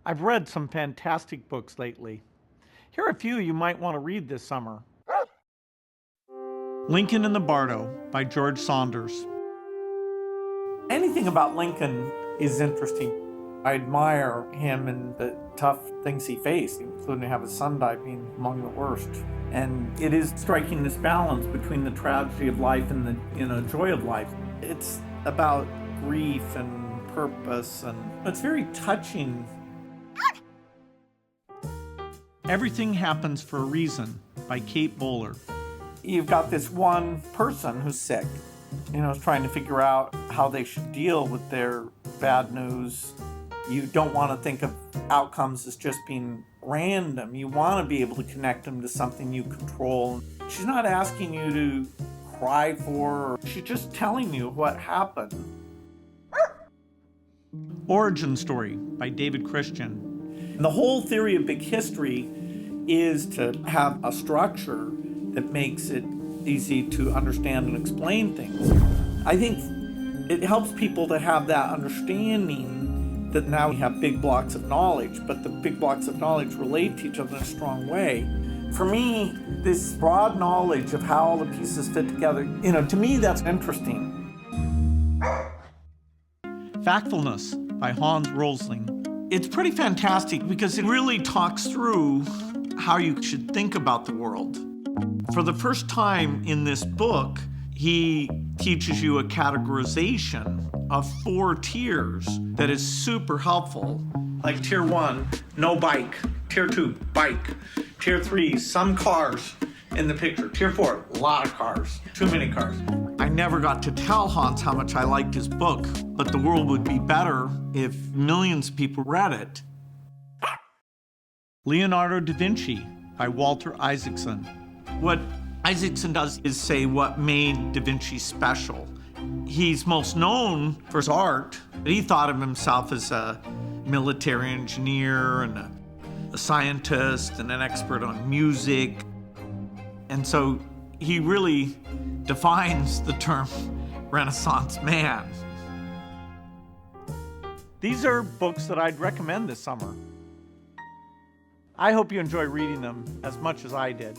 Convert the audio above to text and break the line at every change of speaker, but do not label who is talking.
I've read some fantastic books lately. Here are a few you might want to read this summer. Lincoln and the Bardo by George Saunders. Anything about Lincoln is interesting. I admire him and the tough things he faced, including to have his son die being among the worst. And it is striking this balance between the tragedy of life and the joy of life. It's about grief and purpose, and it's very touching. Everything Happens for a Reason by Kate Bowler. You've got this one person who's sick, is trying to figure out how they should deal with their bad news. You don't want to think of outcomes as just being random. You want to be able to connect them to something you control. She's not asking you to cry for her. She's just telling you what happened. Origin Story by David Christian. The whole theory of big history is to have a structure that makes it easy to understand and explain things. I think it helps people to have that understanding that now we have big blocks of knowledge, but the big blocks of knowledge relate to each other in a strong way. For me, this broad knowledge of how all the pieces fit together, to me that's interesting. Factfulness by Hans Rosling. It's pretty fantastic because it really talks through how you should think about the world. For the first time in this book, he teaches you a categorization of 4 tiers that is super helpful. Like tier 1, no bike. Tier 2, bike. Tier 3, some cars in the picture. Tier 4, a lot of cars. Too many cars. I never got to tell Hans how much I liked his book, but the world would be better if millions of people read it. Leonardo da Vinci by Walter Isaacson. What Isaacson does is say what made Da Vinci special. He's most known for his art. He thought of himself as a military engineer and a scientist and an expert on music. And so he really defines the term Renaissance man. These are books that I'd recommend this summer. I hope you enjoy reading them as much as I did.